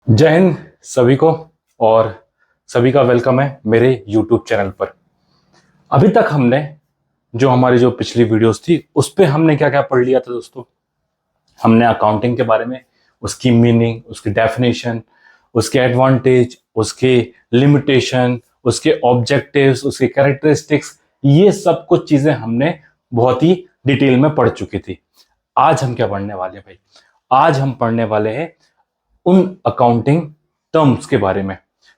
जय हिंद सभी को। और सभी का वेलकम है मेरे YouTube चैनल पर। अभी तक हमने जो हमारी जो पिछली वीडियोस थी उस पे हमने क्या क्या पढ़ लिया था दोस्तों। हमने अकाउंटिंग के बारे में, उसकी मीनिंग, उसकी डेफिनेशन, उसके एडवांटेज, उसके लिमिटेशन, उसके ऑब्जेक्टिव्स, उसके कैरेक्टरिस्टिक्स, ये सब कुछ चीजें हमने बहुत ही डिटेल में पढ़ चुकी थी। आज हम क्या पढ़ने वाले हैं भाई? आज हम पढ़ने वाले हैं उन अकाउंटिंग टर्म्स के बारे में।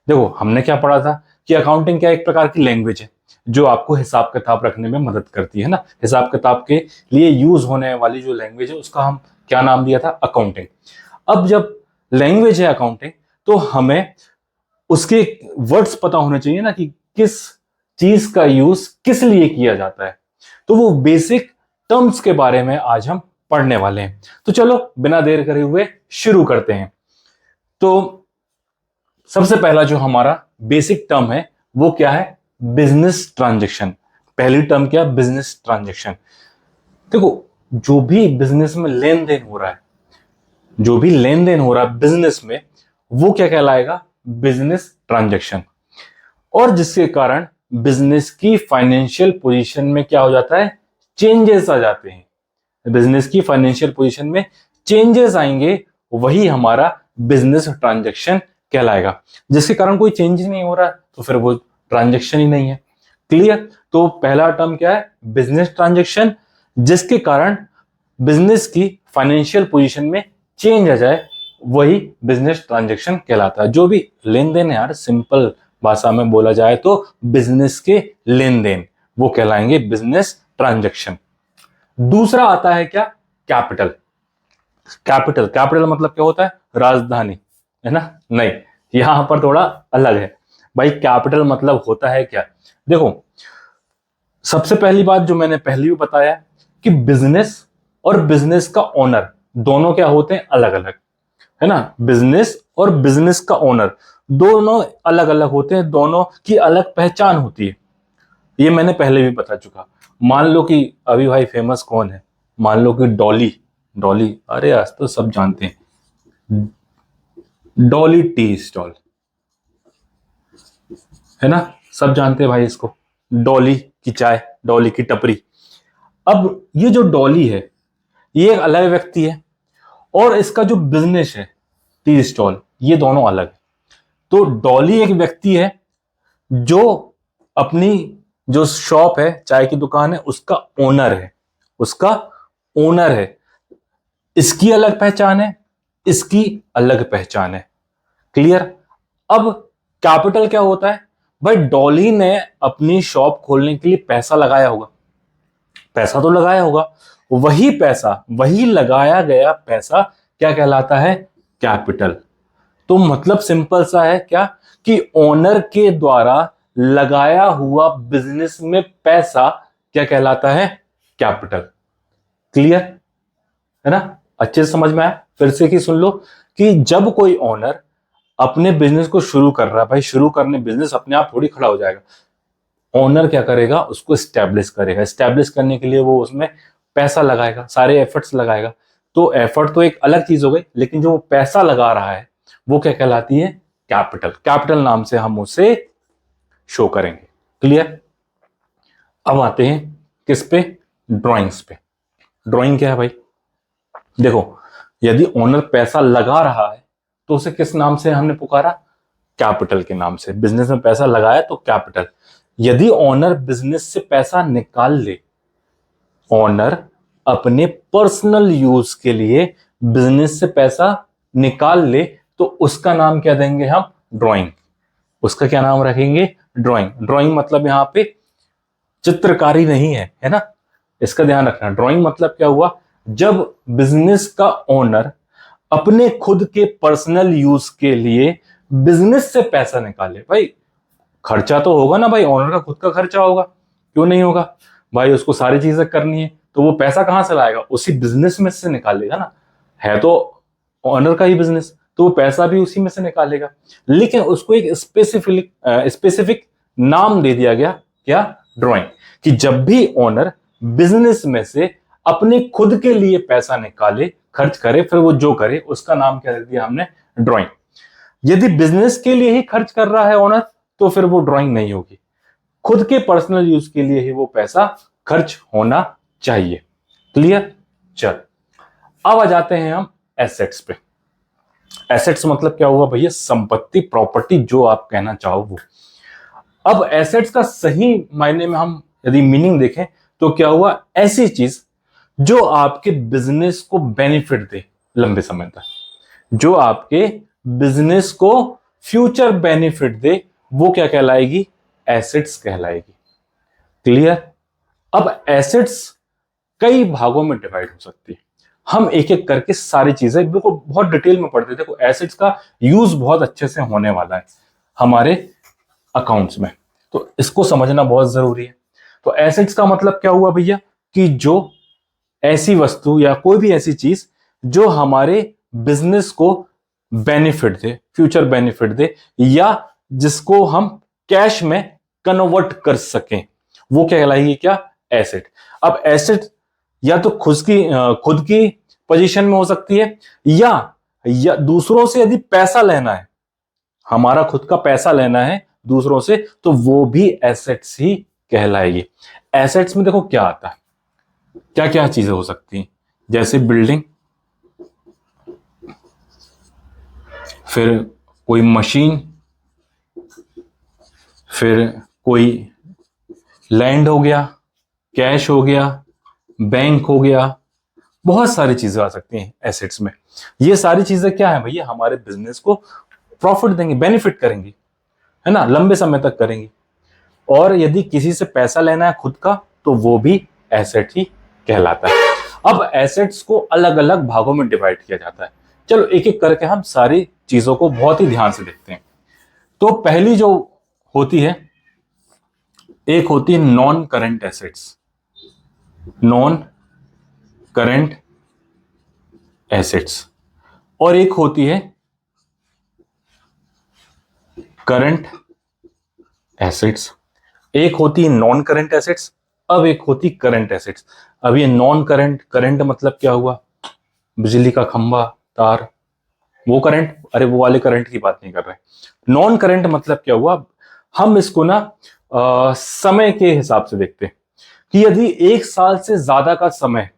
देखो, हमने क्या पढ़ा था कि अकाउंटिंग क्या एक प्रकार की लैंग्वेज है जो आपको हिसाब किताब रखने में मदद करती है ना। हिसाब किताब के लिए यूज होने वाली जो लैंग्वेज है उसका हम क्या नाम दिया था? अकाउंटिंग। अब जब लैंग्वेज है अकाउंटिंग तो हमें उसके वर्ड्स पता होने चाहिए ना कि किस चीज का यूज किस लिए किया जाता है। तो वो बेसिक टर्म्स के बारे में आज हम पढ़ने वाले हैं। तो चलो बिना देर करे हुए शुरू करते हैं। तो सबसे पहला जो हमारा बेसिक टर्म है वो क्या है? Business transaction. पहली टर्म क्या? Business transaction. देखो, जो भी बिजनेस में लेन देन हो रहा है, जो भी लेन देन हो रहा है बिजनेस में, वो क्या कहलाएगा? Business transaction. और जिसके कारण बिजनेस की फाइनेंशियल पोजीशन में क्या हो जाता है? चेंजेस आ जाते हैं। बिजनेस की फाइनेंशियल पोजीशन में चेंजेस आएंगे, वही हमारा बिजनेस ट्रांजैक्शन कहलाएगा। जिसके कारण कोई चेंज नहीं हो रहा है तो फिर वो ट्रांजैक्शन ही नहीं है। क्लियर? तो पहला टर्म क्या है? Business transaction. जिसके कारण बिजनेस की फाइनेंशियल पोजीशन में चेंज आ जाए, वही बिजनेस ट्रांजैक्शन कहलाता है। जो भी लेन देन है यार, सिंपल भाषा में बोला जाए तो बिजनेस के लेन देन, वो कहलाएंगे बिजनेस ट्रांजैक्शन। दूसरा आता है क्या? कैपिटल। कैपिटल, कैपिटल मतलब क्या होता है? राजधानी, है ना? नहीं, यहां पर थोड़ा अलग है भाई। कैपिटल मतलब होता है क्या? देखो, सबसे पहली बात जो मैंने पहले भी बताया कि बिजनेस और बिजनेस का ओनर दोनों क्या होते हैं? अलग अलग, है ना? बिजनेस और बिजनेस का ओनर दोनों अलग अलग होते हैं, दोनों की अलग पहचान होती है। ये मैंने पहले भी बता चुका। मान लो कि अभी भाई फेमस कौन है? मान लो कि डॉली। डॉली, अरे आज तो सब जानते हैं, डॉली टी स्टॉल, है ना? सब जानते हैं भाई इसको। डॉली की चाय, डॉली की टपरी। अब ये जो डॉली है, ये एक अलग व्यक्ति है, और इसका जो बिजनेस है टी स्टॉल, ये दोनों अलग है। तो डॉली एक व्यक्ति है जो अपनी जो शॉप है, चाय की दुकान है, उसका ओनर है, उसका ओनर है। इसकी अलग पहचान है, इसकी अलग पहचान है। क्लियर? अब कैपिटल क्या होता है भाई? डॉली ने अपनी शॉप खोलने के लिए पैसा लगाया होगा, पैसा तो लगाया होगा, वही पैसा, वही लगाया गया पैसा क्या कहलाता है? कैपिटल। तो मतलब सिंपल सा है क्या कि ओनर के द्वारा लगाया हुआ बिजनेस में पैसा क्या कहलाता है? कैपिटल। क्लियर है ना? अच्छे से समझ में आया? फिर से की सुन लो कि जब कोई ओनर अपने बिजनेस को शुरू कर रहा है भाई, शुरू करने बिजनेस अपने आप थोड़ी खड़ा हो जाएगा। ओनर क्या करेगा? उसको स्टैब्लिश करेगा। स्टैब्लिश करने के लिए वो उसमें पैसा लगाएगा, सारे एफर्ट्स लगाएगा। तो एफर्ट तो एक अलग चीज हो गई, लेकिन जो पैसा लगा रहा है वो क्या कहलाती है? कैपिटल। कैपिटल नाम से हम उसे शो करेंगे। क्लियर? अब आते हैं किस पे? ड्राइंग्स पे। ड्राइंग क्या है भाई? देखो, यदि ओनर पैसा लगा रहा है तो उसे किस नाम से हमने पुकारा? कैपिटल के नाम से। बिजनेस में पैसा लगाया तो कैपिटल। यदि ओनर बिजनेस से पैसा निकाल ले, ओनर अपने पर्सनल यूज के लिए बिजनेस से पैसा निकाल ले, तो उसका नाम क्या देंगे हम? ड्राइंग। उसका क्या नाम रखेंगे? ड्राइंग। ड्राइंग मतलब यहां पे चित्रकारी नहीं है, है ना? इसका ध्यान रखना। ड्राइंग मतलब क्या हुआ? जब बिजनेस का ओनर अपने खुद के पर्सनल यूज के लिए बिजनेस से पैसा निकाले। भाई खर्चा तो होगा ना भाई, ओनर का खुद का खर्चा होगा, क्यों नहीं होगा भाई? उसको सारी चीजें करनी है, तो वो पैसा कहां से लाएगा? उसी बिजनेस में से निकालेगा ना। है तो ओनर का ही बिजनेस, तो वो पैसा भी उसी में से निकालेगा। लेकिन उसको एक स्पेसिफिक स्पेसिफिक नाम दे दिया गया, क्या? ड्राइंग। कि जब भी ओनर बिजनेस में से अपने खुद के लिए पैसा निकाले, खर्च करे, फिर वो जो करे, उसका नाम क्या दे दिया हमने? ड्राइंग। यदि बिजनेस के लिए ही खर्च कर रहा है ओनर तो फिर वो ड्राइंग नहीं होगी, खुद के पर्सनल यूज के लिए ही वो पैसा खर्च होना चाहिए। क्लियर? चल अब आ जाते हैं हम एसेट्स पे। एसेट्स मतलब क्या हुआ भैया? संपत्ति, प्रॉपर्टी, जो आप कहना चाहो वो। अब एसेट्स का सही मायने में हम यदि मीनिंग देखें तो क्या हुआ? ऐसी चीज जो आपके बिजनेस को बेनिफिट दे लंबे समय तक, जो आपके बिजनेस को फ्यूचर बेनिफिट दे, वो क्या कहलाएगी? एसेट्स कहलाएगी। क्लियर? अब एसेट्स कई भागों में डिवाइड हो सकती है, हम एक एक करके सारी चीजें बिल्कुल बहुत डिटेल में पढ़ते थे। देखो एसेट्स का यूज बहुत अच्छे से होने वाला है हमारे अकाउंट्स में, तो इसको समझना बहुत जरूरी है। तो एसेट्स का मतलब क्या हुआ भैया? कि जो ऐसी वस्तु या कोई भी ऐसी चीज जो हमारे बिजनेस को बेनिफिट दे, फ्यूचर बेनिफिट दे, या जिसको हम कैश में कन्वर्ट कर सकें, वो क्या कहलाएगी? क्या? एसेट। अब एसेट या तो खुद की पोजीशन में हो सकती है, या दूसरों से यदि पैसा लेना है, हमारा खुद का पैसा लेना है दूसरों से, तो वो भी एसेट्स ही कहलाएगी। एसेट्स में देखो क्या आता है, क्या क्या चीजें हो सकती हैं, जैसे बिल्डिंग, फिर कोई मशीन, फिर कोई लैंड हो गया, कैश हो गया, बैंक हो गया, बहुत सारी चीजें आ सकती हैं एसेट्स में। ये सारी चीजें क्या है भैया? हमारे बिजनेस को प्रॉफिट देंगे, बेनिफिट करेंगी, है ना, लंबे समय तक करेंगी। और यदि किसी से पैसा लेना है खुद का, तो वो भी एसेट ही कहलाता है। अब एसेट्स को अलग अलग भागों में डिवाइड किया जाता है। चलो एक एक करके हम सारी चीजों को बहुत ही ध्यान से देखते हैं। तो पहली जो होती है, एक होती है non current assets. Non current assets, और एक होती है करंट एसेट्स। एक होती है नॉन करंट एसेट्स, अब एक होती करंट एसेट्स। अब ये नॉन करंट, करंट मतलब क्या हुआ? बिजली का खंभा, तार, वो करंट, अरे वो वाले करंट की बात नहीं कर रहे। नॉन करंट मतलब क्या हुआ? हम इसको ना समय के हिसाब से देखते हैं कि यदि 1 साल से ज्यादा का समय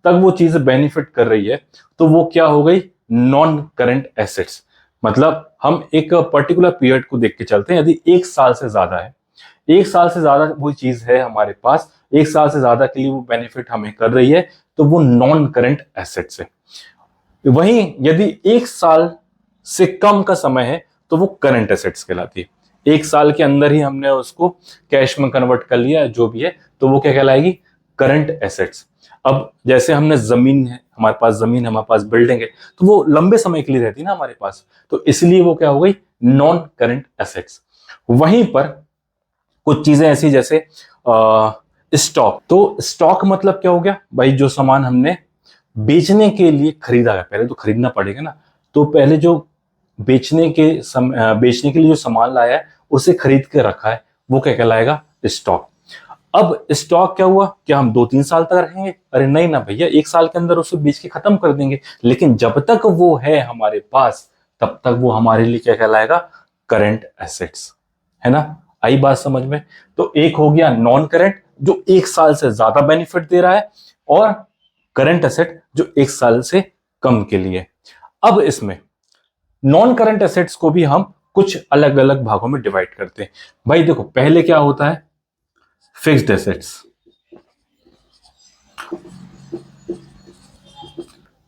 तक वो चीज बेनिफिट कर रही है, तो वो क्या हो गई? Non current assets. मतलब हम एक पर्टिकुलर पीरियड को देख के चलते हैं, यदि 1 साल से ज्यादा है, 1 साल से ज्यादा कोई चीज है हमारे पास, 1 साल से ज्यादा के लिए वो बेनिफिट हमें कर रही है, तो वो नॉन करंट एसेट्स है। वहीं यदि 1 साल से कम का समय है, तो वो करंट एसेट्स कहलाती है। 1 साल के अंदर ही हमने उसको कैश में कन्वर्ट कर लिया, जो भी है, तो वो क्या कहलाएगी? Current assets. अब जैसे हमने जमीन है, हमारे पास जमीन है, हमारे पास बिल्डिंग है, तो वो लंबे समय के लिए रहती है ना हमारे पास, तो इसलिए वो क्या हो गई? Non current assets. वहीं पर कुछ चीजें ऐसी जैसे स्टॉक। तो स्टॉक मतलब क्या हो गया भाई? जो सामान हमने बेचने के लिए खरीदा है, पहले तो खरीदना पड़ेगा ना, तो पहले जो बेचने के लिए जो सामान लाया है उसे खरीद के रखा है, वो क्या कहलाएगा? स्टॉक। अब स्टॉक क्या हुआ? क्या हम 2-3 साल तक रखेंगे? अरे नहीं ना भैया, 1 साल के अंदर उसे बेच के खत्म कर देंगे, लेकिन जब तक वो है हमारे पास, तब तक वो हमारे लिए क्या कहलाएगा? करंट एसेट्स, है ना? आई बात समझ में? तो एक हो गया नॉन करंट, जो 1 साल से ज्यादा बेनिफिट दे रहा है, और करंट एसेट जो 1 साल से कम के लिए। अब इसमें नॉन करंट एसेट्स को भी हम कुछ अलग अलग भागों में डिवाइड करते हैं। भाई देखो, पहले क्या होता है? Fixed assets.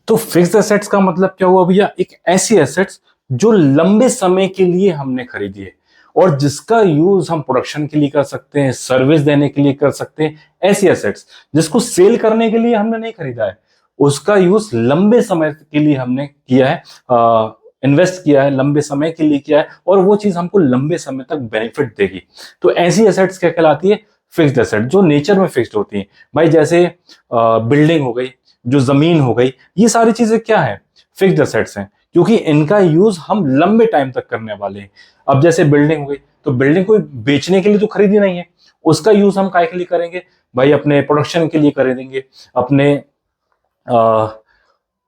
तो फिक्स्ड एसेट्स का मतलब क्या हुआ भैया? एक ऐसी एसेट्स जो लंबे समय के लिए हमने खरीदी है, और जिसका यूज हम प्रोडक्शन के लिए कर सकते हैं, सर्विस देने के लिए कर सकते हैं। ऐसी एसेट्स जिसको सेल करने के लिए हमने नहीं खरीदा है, उसका यूज लंबे समय के लिए हमने किया है, इन्वेस्ट किया है, लंबे समय के लिए किया है, और वो चीज हमको लंबे समय तक बेनिफिट देगी। तो ऐसी एसेट्स क्या कहलाती है? फिक्स्ड एसेट, जो नेचर में फिक्स्ड होती है। भाई जैसे बिल्डिंग हो गई, जो जमीन हो गई, ये सारी चीजें क्या है? फिक्स्ड एसेट्स हैं, क्योंकि इनका यूज हम लंबे टाइम तक करने वाले हैं। अब जैसे बिल्डिंग हो गई, तो बिल्डिंग को बेचने के लिए तो खरीदी नहीं है, उसका यूज हम काय के लिए करेंगे? भाई अपने प्रोडक्शन के लिए करेंगे, अपने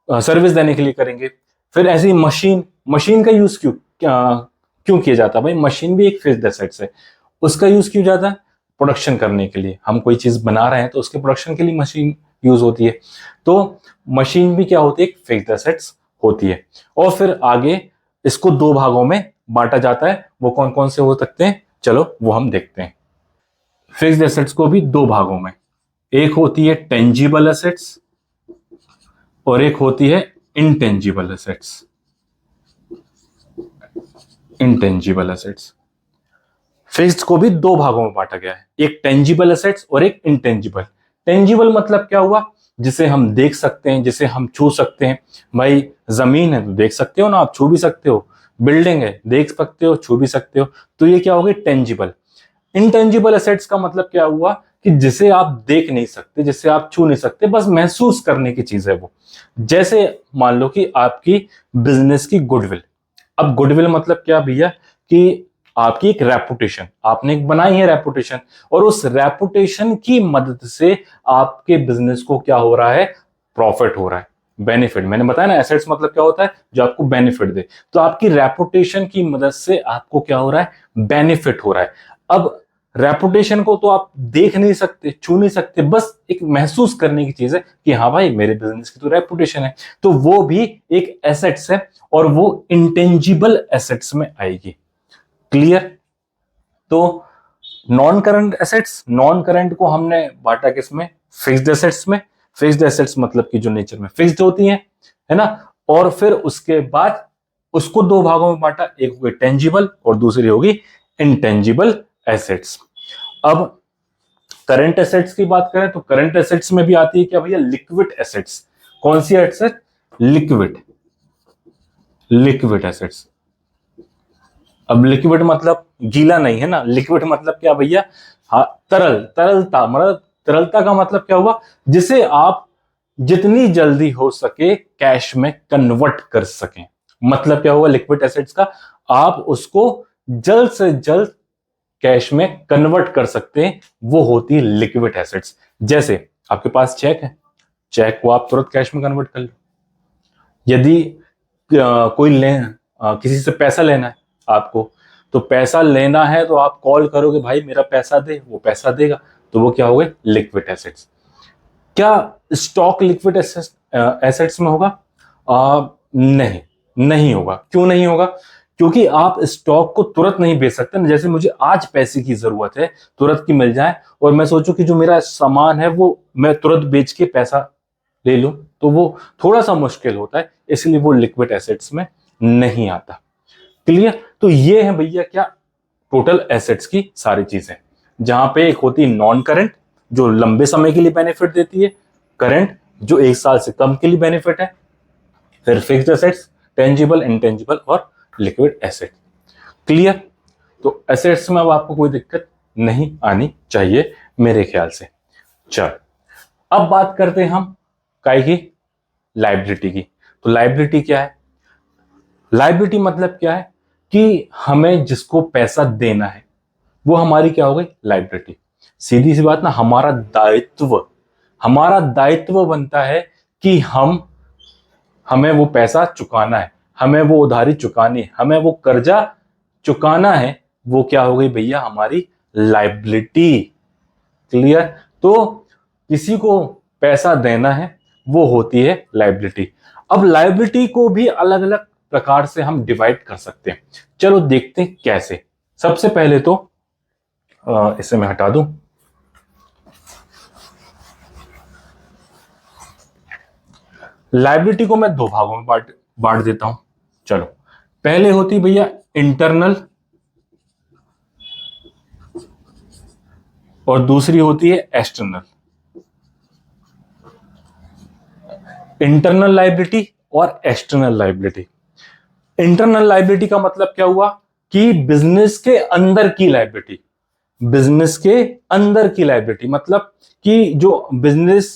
सर्विस देने के लिए करेंगे। फिर ऐसी मशीन, मशीन का यूज क्यों किया जाता है भाई? मशीन भी एक फिक्स्ड एसेट्स है। उसका यूज क्यों जाता है? प्रोडक्शन करने के लिए। हम कोई चीज बना रहे हैं तो उसके प्रोडक्शन के लिए मशीन यूज होती है। तो मशीन भी क्या होती है? एक फिक्स्ड एसेट्स होती है। और फिर आगे इसको दो भागों में बांटा जाता है। वो कौन कौन से हो सकते हैं, चलो वो हम देखते हैं। फिक्स्ड एसेट्स को भी दो भागों में, एक होती है टेंजिबल एसेट्स और एक होती है intangible assets. Intangible assets, fixed को भी दो भागों में बांटा गया है, एक टेंजिबल एसेट्स और एक इंटेंजिबल। टेंजिबल मतलब क्या हुआ? जिसे हम देख सकते हैं, जिसे हम छू सकते हैं। भाई जमीन है तो देख सकते हो ना, आप छू भी सकते हो। बिल्डिंग है, देख सकते हो, छू भी सकते हो। तो ये क्या हो गई? टेंजिबल। इंटेंजिबल एसेट्स का मतलब क्या हुआ? कि जिसे आप देख नहीं सकते, जिसे आप छू नहीं सकते, बस महसूस करने की चीज है वो। जैसे मान लो कि आपकी बिजनेस की गुडविल। अब गुडविल मतलब क्या भैया? कि आपकी एक रेपुटेशन, आपने एक बनाई है रेपुटेशन, और उस रेपुटेशन की मदद से आपके बिजनेस को क्या हो रहा है? प्रॉफिट हो रहा है, बेनिफिट। मैंने बताया ना, एसेट्स मतलब क्या होता है? जो आपको बेनिफिट दे। तो आपकी रेपुटेशन की मदद से आपको क्या हो रहा है? बेनिफिट हो रहा है। अब रेपुटेशन को तो आप देख नहीं सकते, छू नहीं सकते, बस एक महसूस करने की चीज है कि हाँ भाई मेरे बिजनेस की तो रेपुटेशन है। तो वो भी एक एसेट्स है और वो इंटेंजिबल एसेट्स में आएगी। क्लियर? तो non current assets, non current को हमने बांटा किसमें? फिक्स्ड एसेट्स में। फिक्स्ड एसेट्स मतलब कि जो नेचर में फिक्स्ड होती हैं, है ना। और फिर उसके बाद उसको दो भागों में बांटा, एक होगी टेंजिबल और दूसरी होगी इंटेंजिबल एसेट्स। अब करंट एसेट्स की बात करें तो करंट एसेट्स में भी आती है क्या भैया? Liquid assets. कौन सी एसेट? लिक्विड। Liquid assets. अब लिक्विड मतलब गीला नहीं है ना, लिक्विड मतलब क्या भैया? हाँ, तरल, तरलता। मतलब तरलता का मतलब क्या हुआ? जिसे आप जितनी जल्दी हो सके कैश में कन्वर्ट कर सकें। मतलब क्या हुआ लिक्विड एसेट्स का? आप उसको जल्द से जल्द कैश में कन्वर्ट कर सकते हैं, वो होती है लिक्विड एसेट्स। जैसे आपके पास चेक है, चेक को आप तुरंत कैश में कन्वर्ट कर लो। यदि किसी से पैसा लेना है आपको, तो पैसा लेना है तो आप कॉल करोगे, भाई मेरा पैसा दे, वो पैसा देगा। तो वो क्या हो गए? Liquid assets. क्या स्टॉक लिक्विड एसेट्स में होगा? नहीं, नहीं होगा। क्यों नहीं होगा? क्योंकि आप स्टॉक को तुरंत नहीं बेच सकते ना। जैसे मुझे आज पैसे की जरूरत है, तुरंत की मिल जाए, और मैं सोचूं कि जो मेरा सामान है वो मैं तुरंत बेच के पैसा ले लूं, तो वो थोड़ा सा मुश्किल होता है, इसलिए वो लिक्विड एसेट्स में नहीं आता। क्लियर? तो ये है भैया क्या? टोटल एसेट्स की सारी चीजें, जहां पे एक होती है नॉन करंट जो लंबे समय के लिए बेनिफिट देती है, करंट जो एक साल से कम के लिए बेनिफिट है, फिर फिक्स्ड एसेट्स, टेंजिबल, इंटेंजिबल और लिक्विड एसेट। क्लियर? तो एसेट्स में अब आपको कोई दिक्कत नहीं आनी चाहिए मेरे ख्याल से। चल अब बात करते हैं हम काय की? लाइबिलिटी की। तो लाइबिलिटी क्या है? लाइबिलिटी मतलब क्या है? कि हमें जिसको पैसा देना है वो हमारी क्या हो गई? लाइबिलिटी। सीधी सी बात ना, हमारा दायित्व, हमारा दायित्व बनता है कि हमें वो पैसा चुकाना है, हमें वो उधारी चुकानी है, हमें वो कर्जा चुकाना है। वो क्या हो गई भैया? हमारी लाइबिलिटी। क्लियर? तो किसी को पैसा देना है वो होती है लाइबिलिटी। अब लाइबिलिटी को भी अलग अलग प्रकार से हम डिवाइड कर सकते हैं। चलो देखते हैं कैसे। सबसे पहले तो इसे मैं हटा दूं। लाइबिलिटी को मैं दो भागों में बांट देता हूं। चलो, पहले होती भैया इंटरनल और दूसरी होती है एक्सटर्नल। इंटरनल लाइबिलिटी और एक्सटर्नल लाइबिलिटी। इंटरनल लाइबिलिटी का मतलब क्या हुआ? कि बिजनेस के अंदर की लाइबिलिटी। बिजनेस के अंदर की लाइबिलिटी मतलब कि जो बिजनेस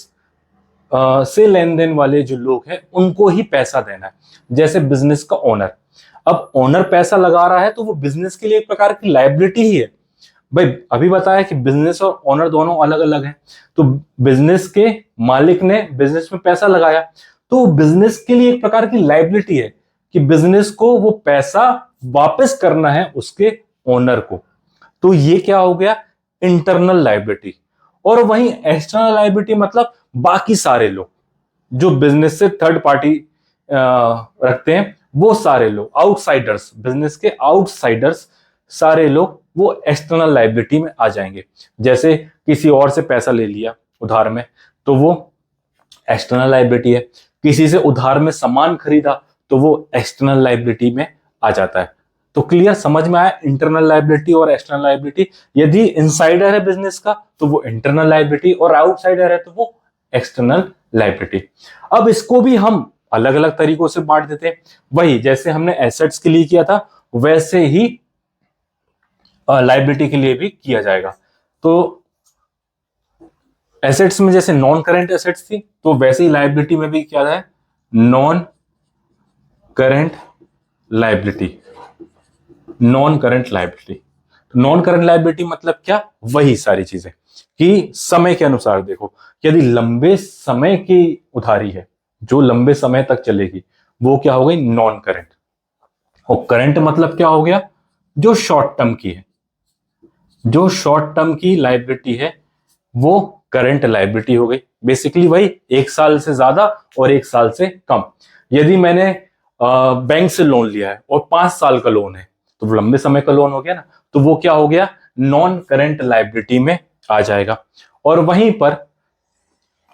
से लेन देन वाले जो लोग हैं उनको ही पैसा देना है। जैसे बिजनेस का ओनर, अब ओनर पैसा लगा रहा है तो वो बिजनेस के लिए एक प्रकार की लाइबिलिटी ही है। भाई अभी बताया कि बिजनेस और ओनर दोनों अलग अलग हैं। तो बिजनेस के मालिक ने बिजनेस में पैसा लगाया तो बिजनेस के लिए एक प्रकार की लाइबिलिटी है कि बिजनेस को वो पैसा वापस करना है उसके ओनर को। तो ये क्या हो गया, इंटरनल लायबिलिटी। और वहीं एक्सटर्नल लायबिलिटी मतलब बाकी सारे लोग जो बिजनेस से थर्ड पार्टी रखते हैं, वो सारे लोग आउटसाइडर्स, बिजनेस के आउटसाइडर्स सारे लोग वो एक्सटर्नल लायबिलिटी में आ जाएंगे। जैसे किसी और से पैसा ले लिया उधार में, तो वो एक्सटर्नल लायबिलिटी है। किसी से उधार में सामान खरीदा तो वो एक्सटर्नल लायबिलिटी में आ जाता है। तो क्लियर, समझ में आया इंटरनल लायबिलिटी और एक्सटर्नल लायबिलिटी। यदि इनसाइडर है बिजनेस का तो वो इंटरनल लायबिलिटी, और आउटसाइडर है तो वो एक्सटर्नल लायबिलिटी। अब इसको भी हम अलग अलग तरीकों से बांट देते हैं। वही जैसे हमने एसेट्स के लिए किया था वैसे ही लायबिलिटी के लिए भी किया जाएगा। तो एसेट्स में जैसे नॉन करेंट एसेट्स थी, तो वैसे ही लायबिलिटी में भी क्या है, non current liability. Non current liability, non current liability मतलब क्या, वही सारी चीजें कि समय के अनुसार देखो, यदि लंबे समय की उधारी है जो लंबे समय तक चलेगी, वो क्या हो गई, नॉन करेंट। और करंट मतलब क्या हो गया, जो शॉर्ट टर्म की है, जो शॉर्ट टर्म की लायबिलिटी है वो करंट लायबिलिटी हो गई। बेसिकली वही 1 साल से ज्यादा और 1 साल से कम। यदि मैंने बैंक से लोन लिया है और 5 साल का लोन है, तो लंबे समय का लोन हो गया ना, तो वो क्या हो गया, नॉन करंट लायबिलिटी में आ जाएगा। और वहीं पर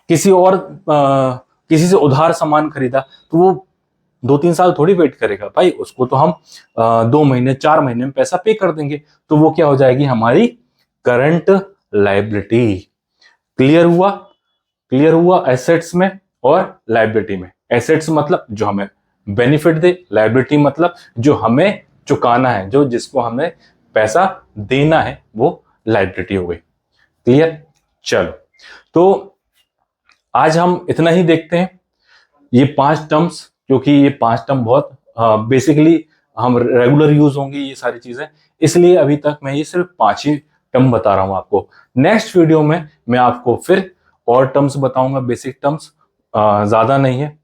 किसी से उधार सामान खरीदा, तो वो 2-3 साल थोड़ी वेट करेगा भाई, उसको तो हम 2 महीने 4 महीने में पैसा पे कर देंगे। तो वो क्या हो जाएगी, हमारी करंट लायबिलिटी। क्लियर हुआ, क्लियर हुआ एसेट्स में और लायबिलिटी में। एसेट्स मतलब जो हमें बेनिफिट दे, लायबिलिटी मतलब जो हमें चुकाना है, जो जिसको हमें पैसा देना है, वो लायबिलिटी हो गई। क्लियर, चलो तो आज हम इतना ही देखते हैं, ये 5 टर्म्स, क्योंकि ये 5 टर्म बहुत बेसिकली हम रेगुलर यूज होंगे ये सारी चीजें, इसलिए अभी तक मैं ये सिर्फ 5 ही टर्म बता रहा हूं आपको। नेक्स्ट वीडियो में मैं आपको फिर और टर्म्स बताऊंगा, बेसिक टर्म्स, ज्यादा नहीं है,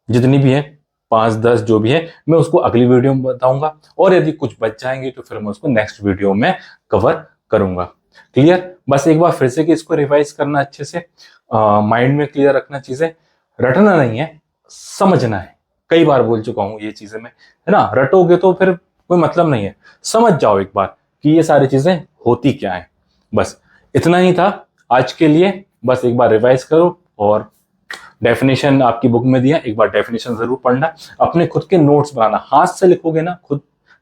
जितनी भी है 5-10 जो भी है मैं उसको अगली वीडियो में बताऊंगा। और यदि कुछ बच जाएंगे तो फिर मैं उसको नेक्स्ट वीडियो में कवर करूंगा। क्लियर, बस एक बार फिर से कि इसको रिवाइज करना अच्छे से, माइंड में क्लियर रखना, चीजें रटना नहीं है, समझना है। कई बार बोल चुका हूं ये चीजें में, है ना, रटोगे तो फिर कोई मतलब नहीं है। समझ जाओ एक बार कि ये सारी चीजें होती क्या है। बस इतना ही था आज के लिए, बस एक बार रिवाइज करो। और डेफिनेशन आपकी बुक में दिया, एक बार डेफिनेशन जरूर पढ़ना, अपने खुद के नोट्स बनाना, हाथ से लिखोगे ना खुद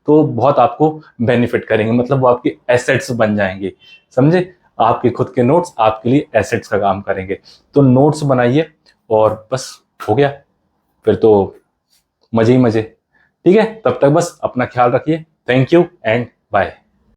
तो बहुत आपको बेनिफिट करेंगे, मतलब वो आपके एसेट्स बन जाएंगे, समझे, आपके खुद के नोट्स आपके लिए एसेट्स का काम करेंगे। तो नोट्स बनाइए और बस हो गया, फिर तो मजे ही मजे। ठीक है, तब तक बस अपना ख्याल रखिए। Thank you and bye.